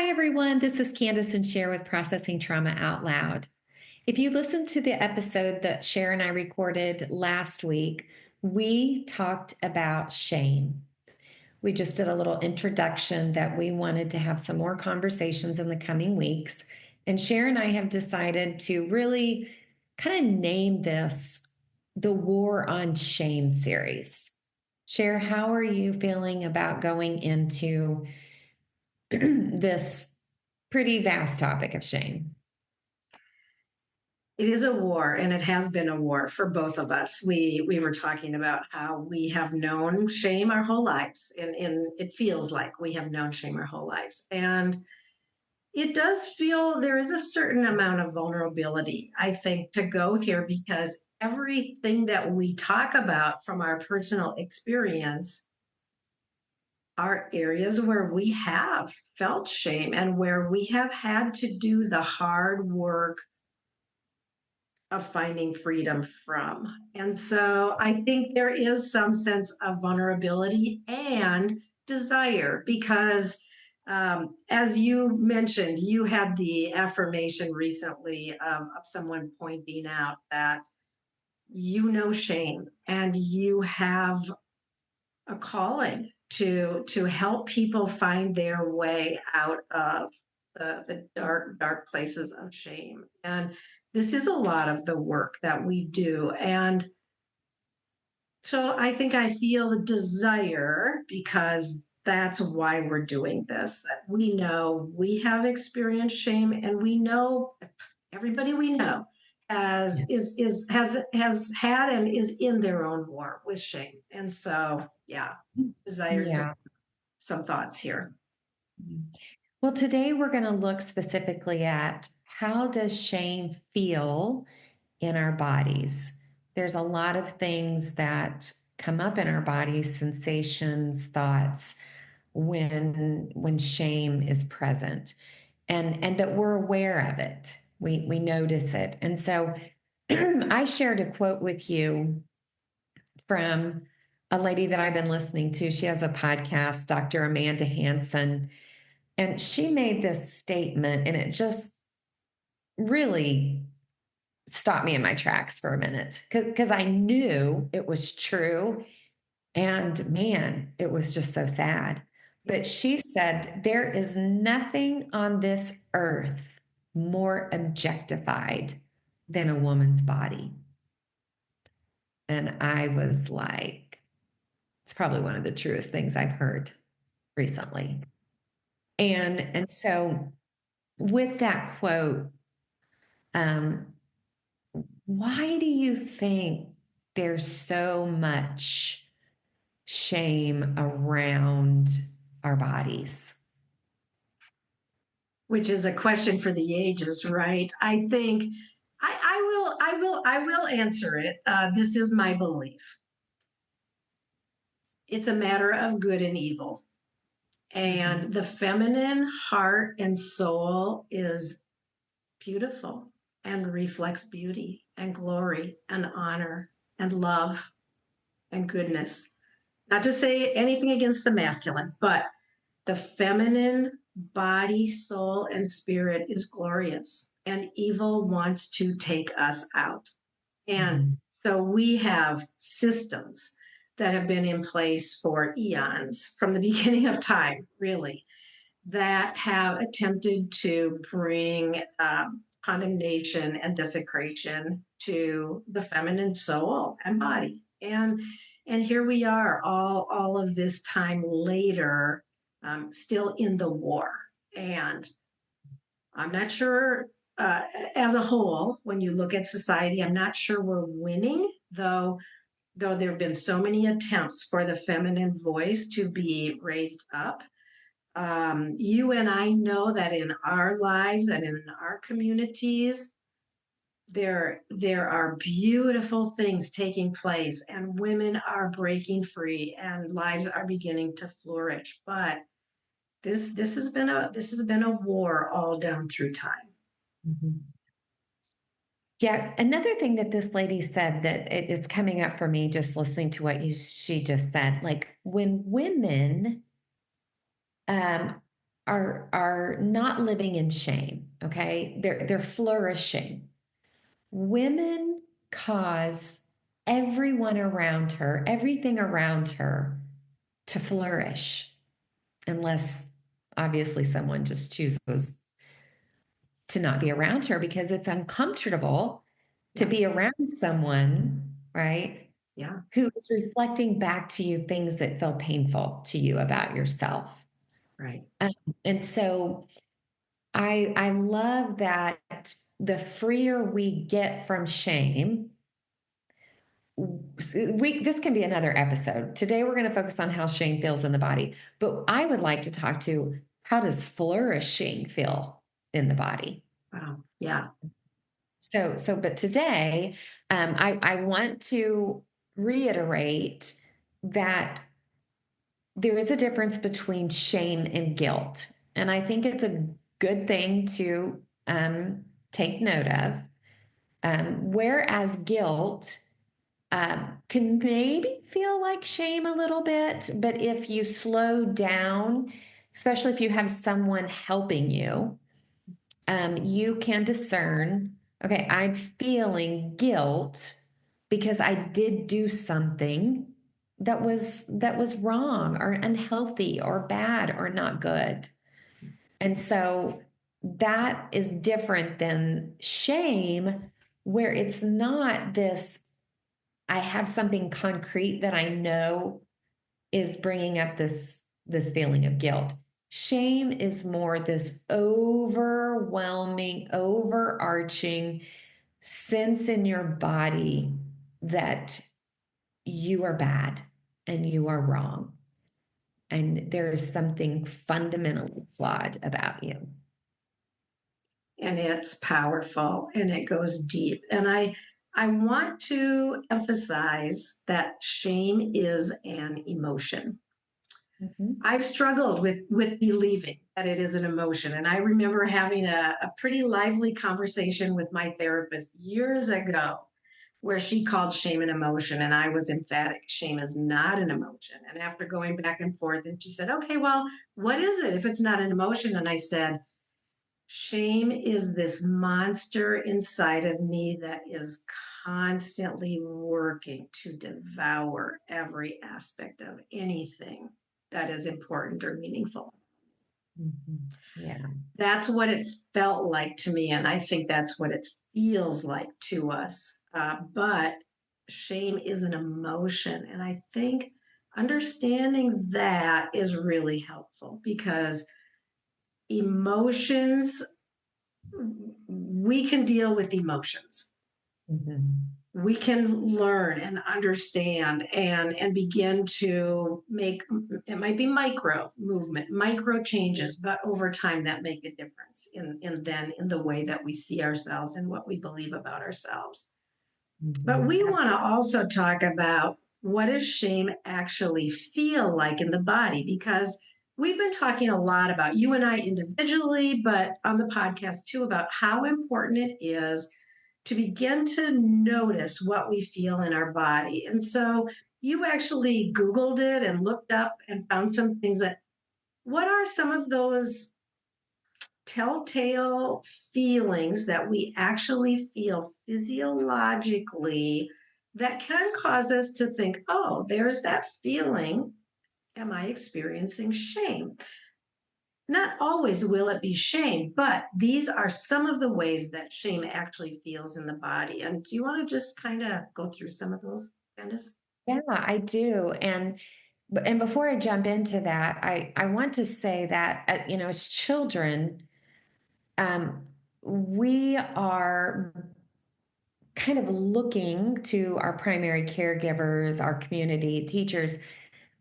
Hi, everyone. This is Kandace and Sher with Processing Trauma Out Loud. If you listened to the episode that Sher and I recorded last week, we talked about shame. We just did a little introduction that we wanted to have some more conversations in the coming weeks. And Sher and I have decided to really kind of name this the War on Shame series. Sher, how are you feeling about going into this pretty vast topic of shame? It is a war, and it has been a war for both of us. We were talking about how we have known shame our whole lives, and it feels like we have known shame our whole lives. And it does feel there is a certain amount of vulnerability, I think, to go here because everything that we talk about from our personal experience are areas where we have felt shame and where we have had to do the hard work of finding freedom from. And so I think there is some sense of vulnerability and desire because, as you mentioned, you had the affirmation recently of someone pointing out that you know shame and you have a calling to help people find their way out of the dark places of shame. And this is a lot of the work that we do. And so I think I feel the desire because that's why we're doing this. We know we have experienced shame and we know everybody we know Yeah. has had and is in their own war with shame. And so yeah, desire to Yeah. some thoughts here. Well, today we're going to look specifically at how does shame feel in our bodies? There's a lot of things that come up in our bodies, sensations, thoughts when shame is present and that we're aware of it. We notice it. And so I shared a quote with you from a lady that I've been listening to. She has a podcast, Dr. Amanda Hansen, and she made this statement, and it just really stopped me in my tracks for a minute because I knew it was true. And man, it was just so sad. But she said, there is nothing on this earth more objectified than a woman's body. And I was like, it's probably one of the truest things I've heard recently. And so with that quote, um, why do you think there's so much shame around our bodies? Which is a question for the ages, right? I think I will answer it. This is my belief. It's a matter of good and evil. Mhm. And the feminine heart and soul is beautiful and reflects beauty and glory and honor and love and goodness. Not to say anything against the masculine, but the feminine body, soul, and spirit is glorious, and evil wants to take us out. And Mhm. so we have systems that have been in place for eons from the beginning of time, really, that have attempted to bring condemnation and desecration to the feminine soul and body. And here we are, all of this time later, still in the war. And I'm not sure, uh, as a whole, when you look at society, I'm not sure we're winning, though there have been so many attempts for the feminine voice to be raised up. You and I know that in our lives and in our communities, there are beautiful things taking place, and women are breaking free, and lives are beginning to flourish. But this has been a war all down through time. Mhm. Yeah, another thing that this lady said that it's coming up for me just listening to she just said, like when women um, are not living in shame, okay? They're flourishing. Women cause everyone around her, everything around her to flourish, unless obviously someone just chooses to not be around her because it's uncomfortable to Yeah. be around someone, right? Yeah. Who is reflecting back to you things that feel painful to you about yourself. Right. Um, and so I love that the freer we get from shame, this can be another episode. Today we're going to focus on how shame feels in the body, but I would like to talk to how does flourishing feel in the body. Wow. Yeah. But today, I want to reiterate that there is a difference between shame and guilt. And I think it's a good thing to take note of. Whereas guilt can maybe feel like shame a little bit, but if you slow down, especially if you have someone helping you, you can discern, okay, I'm feeling guilt because I did do something that was wrong or unhealthy or bad or not good. And so that is different than shame, where it's not this, I have something concrete that I know is bringing up this feeling of guilt. Shame is more this overwhelming, overarching sense in your body that you are bad and you are wrong and there is something fundamentally flawed about you. And it's powerful and it goes deep. And I want to emphasize that shame is an emotion. Mhm. I've struggled with believing that it is an emotion. And I remember having a pretty lively conversation with my therapist years ago where she called shame an emotion. And I was emphatic shame is not an emotion. And after going back and forth, and she said, okay, well, what is it if it's not an emotion? And I said, shame is this monster inside of me that is constantly working to devour every aspect of anything that is important or meaningful. Mhm. Yeah. That's what it felt like to me. And I think that's what it feels like to us. But shame is an emotion. And I think understanding that is really helpful because emotions, we can deal with emotions. Mhm. We can learn and understand and begin to make, it might be micro movement, micro changes, but over time that make a difference in the way that we see ourselves and what we believe about ourselves. But Mhm. we want to also talk about what does shame actually feel like in the body, because we've been talking a lot about, you and I individually, but on the podcast too, about how important it is to begin to notice what we feel in our body. And so you actually Googled it and looked up and found some things that, what are some of those telltale feelings that we actually feel physiologically that can cause us to think, oh, there's that feeling. Am I experiencing shame? Not always will it be shame, but these are some of the ways that shame actually feels in the body. And do you want to just kind of go through some of those, Candace? Yeah, I do. And before I jump into that, I want to say that as children, um, we are kind of looking to our primary caregivers, our community teachers,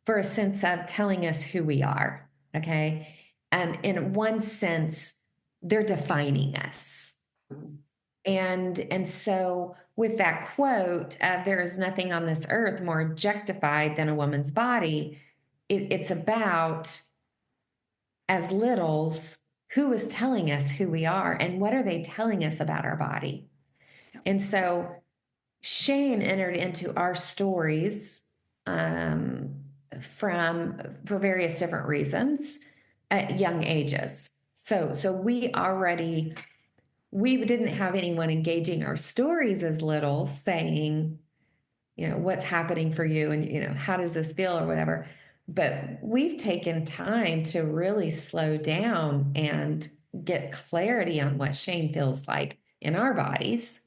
for a sense of telling us who we are. Okay, in one sense, they're defining us. Mhm. And so with that quote, there is nothing on this earth more objectified than a woman's body. It's about, as littles, who is telling us who we are and what are they telling us about our body. And so shame entered into our stories um, from for various different reasons. at young ages. So we didn't have anyone engaging our stories as little saying, what's happening for you and, how does this feel or whatever. But we've taken time to really slow down and get clarity on what shame feels like in our bodies.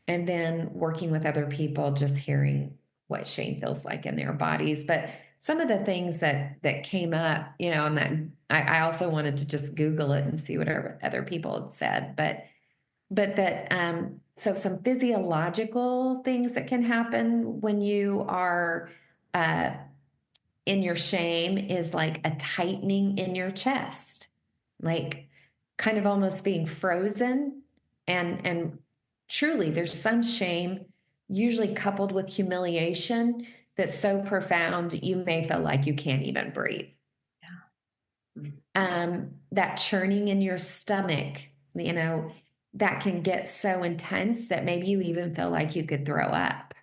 And then working with other people, just hearing what shame feels like in their bodies. But some of the things that came up, and that I also wanted to just Google it and see what other people had said. But that so some physiological things that can happen when you are uh, in your shame is like a tightening in your chest, like kind of almost being frozen. And truly, there's some shame, usually coupled with humiliation, that's so profound you may feel like you can't even breathe. Yeah. Mm. That churning in your stomach, that can get so intense that maybe you even feel like you could throw up.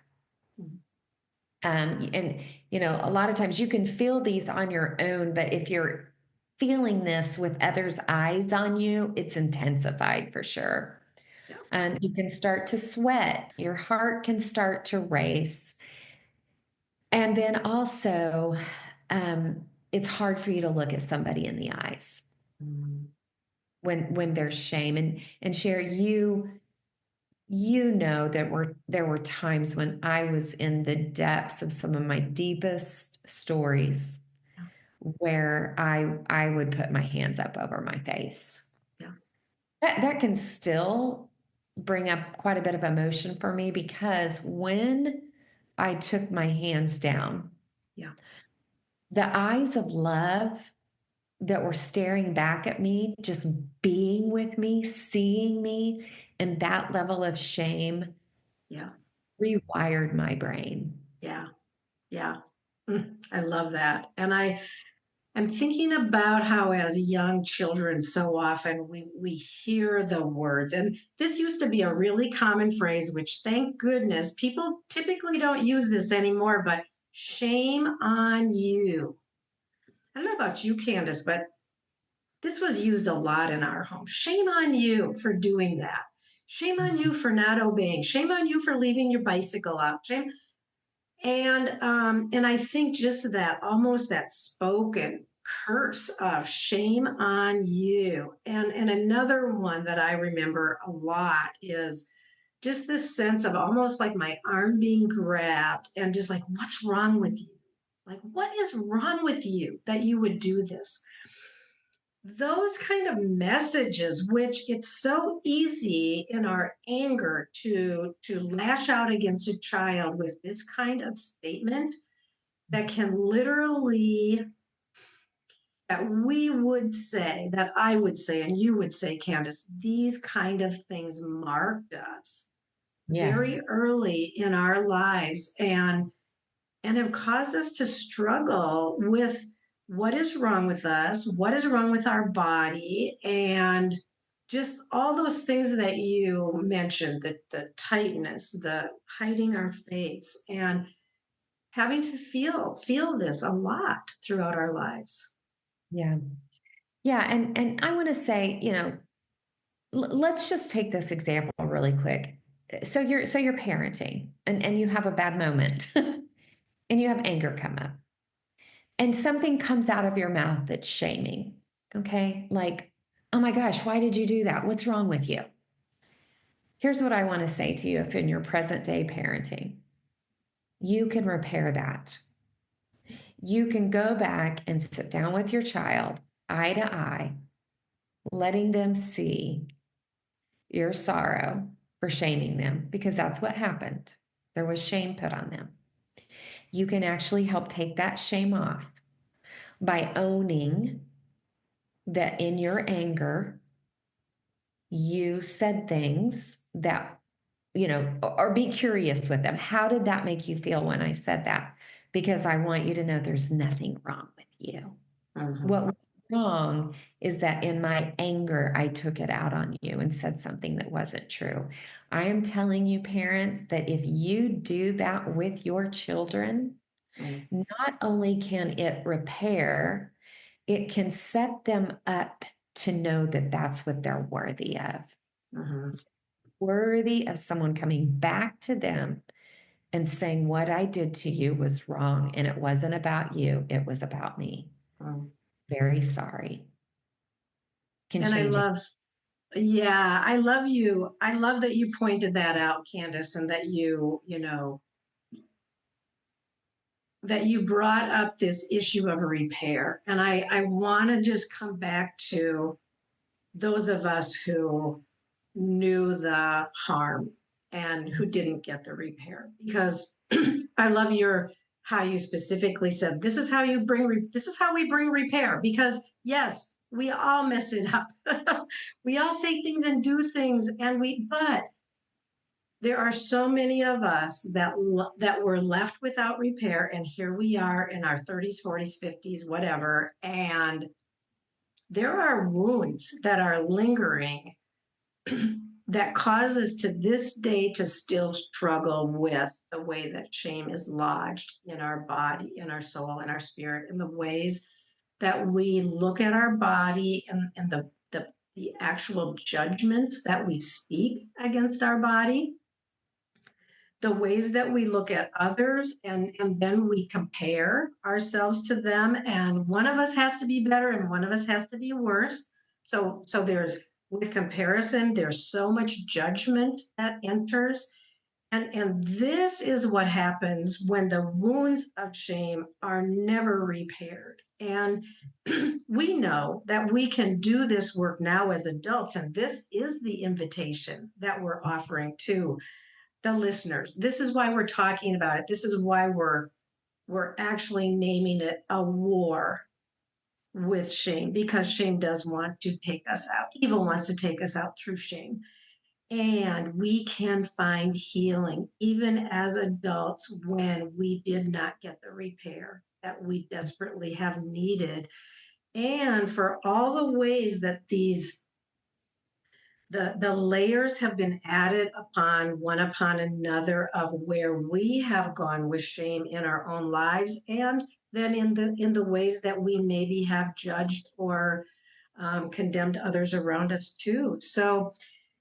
Mm. And a lot of times you can feel these on your own, but if you're feeling this with others' eyes on you, it's intensified for sure. Yeah. You can start to sweat, your heart can start to race. And then also, it's hard for you to look at somebody in the eyes Mm. when there's shame. And Sher, that there were times when I was in the depths of some of my deepest stories Yeah. where I would put my hands up over my face. Yeah. That can still bring up quite a bit of emotion for me because when I took my hands down, Yeah. the eyes of love that were staring back at me, just being with me, seeing me, and that level of shame Yeah. rewired my brain. Yeah. Yeah. I love that. And I'm thinking about how as young children so often we hear the words, and this used to be a really common phrase, which thank goodness people typically don't use this anymore, but shame on you. I don't know about you, Candace, but this was used a lot in our home. Shame on you for doing that. Shame on you for not obeying. Shame on you for leaving your bicycle out. Shame. And I think just that almost that spoken curse of shame on you. And another one that I remember a lot is just this sense of almost like my arm being grabbed and just like, what's wrong with you? Like, what is wrong with you that you would do this? Those kind of messages, which it's so easy in our anger to lash out against a child with this kind of statement that can literally, that we would say, that I would say, and you would say, Candace, these kind of things marked us very Yes. early in our lives and have caused us to struggle with what is wrong with us, what is wrong with our body, and just all those things that you mentioned, the tightness, the hiding our face, and having to feel this a lot throughout our lives. Yeah. Yeah. And I want to say, let's just take this example really quick. So you're parenting and you have a bad moment and you have anger come up and something comes out of your mouth that's shaming. Okay? Like, "Oh my gosh, why did you do that? What's wrong with you?" Here's what I want to say to you if in your present day parenting, you can repair that. You can go back and sit down with your child eye to eye, letting them see your sorrow for shaming them because that's what happened. There was shame put on them. You can actually help take that shame off by owning that in your anger, you said things that, or be curious with them. How did that make you feel when I said that? Because I want you to know there's nothing wrong with you. What Mhm. was wrong is that in my anger, I took it out on you and said something that wasn't true. I am telling you, parents, that if you do that with your children, Mm. not only can it repair, it can set them up to know that that's what they're worthy of. Mhm. Worthy of someone coming back to them and saying, "What I did to you was wrong, and it wasn't about you, it was about me. Mm. Very sorry." Can And I change it. love, yeah, I love you. I love that you pointed that out, Candace, and that that you brought up this issue of repair. And I want to just come back to those of us who knew the harm and who didn't get the repair, because I love your how you specifically said this is how you this is how we bring repair, because yes, we all mess it up. We all say things and do things, and we but there are so many of us that were left without repair, and here we are in our 30s, 40s, 50s, whatever, and there are wounds that are lingering that cause us to this day to still struggle with the way that shame is lodged in our body, in our soul, in our spirit, in the ways that we look at our body, and the actual judgments that we speak against our body, the ways that we look at others, and then we compare ourselves to them, and one of us has to be better and one of us has to be worse. So there's, with comparison, there's so much judgment that enters, and this is what happens when the wounds of shame are never repaired. And we know that we can do this work now as adults, and this is the invitation that we're offering to the listeners. This is why we're talking about it. This is why we're actually naming it a war with shame, because shame does want to take us out. Evil wants to take us out through shame. And we can find healing even as adults when we did not get the repair that we desperately have needed. And for all the ways that the layers have been added upon one upon another of where we have gone with shame in our own lives, and then in the ways that we maybe have judged or condemned others around us too. So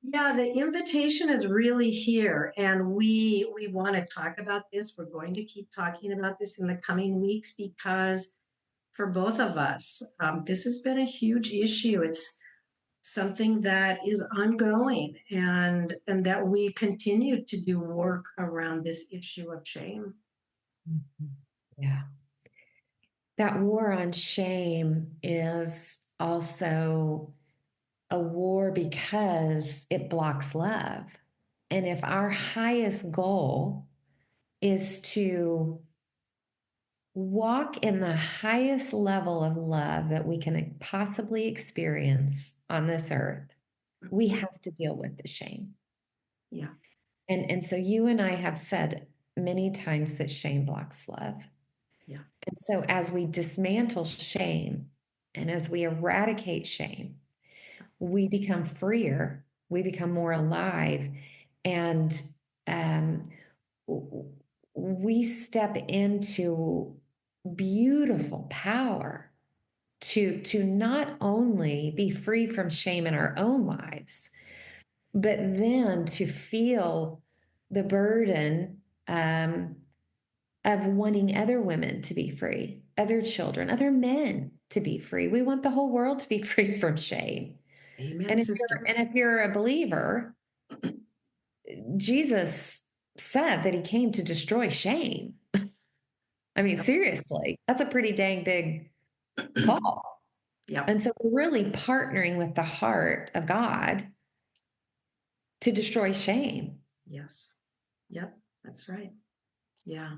yeah, the invitation is really here, and we want to talk about this. We're going to keep talking about this in the coming weeks, because for both of us, this has been a huge issue. It's something that is ongoing, and that we continue to do work around this issue of shame. Mhm. Yeah. That war on shame is also a war because it blocks love. And if our highest goal is to walk in the highest level of love that we can possibly experience on this earth, we have to deal with the shame. Yeah, And so you and I have said many times that shame blocks love. yeah, And so as we dismantle shame and as we eradicate shame, we become freer, we become more alive, and um, we step into beautiful power to not only be free from shame in our own lives, but then to feel the burden of wanting other women to be free, other children, other men to be free. We want the whole world to be free from shame. amen, And sister. if you're a believer, Jesus said that he came to destroy shame. I mean, Yep. seriously, that's a pretty dang big call. Yep. And so we're really partnering with the heart of God to destroy shame. Yes. Yep, that's right. Yeah.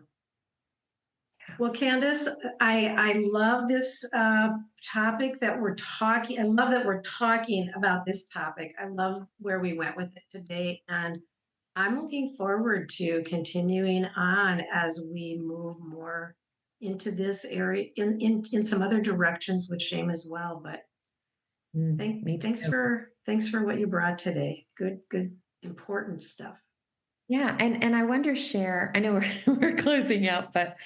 Well, Candace, I love this topic that we're talking. I love that we're talking about this topic. I love where we went with it today, and I'm looking forward to continuing on as we move more into this area in some other directions with shame as well. But Me thanks too. for what you brought today. Good, important stuff. Yeah, and I wonder, Cher, I know we're we're closing out, but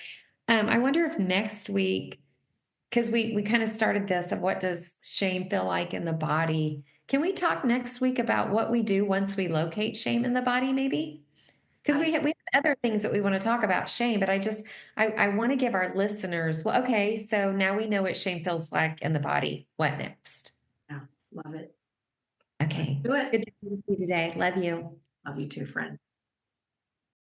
I wonder if next week because we kind of started this of what does shame feel like in the body. Can we talk next week about what we do once we locate shame in the body, maybe? Because I we have other things that we want to talk about shame, but I want to give our listeners, well, okay, so now we know what shame feels like in the body. What next? yeah, love it. Let's Okay. do it. Good to meet you today. Love you. Love you too, friend.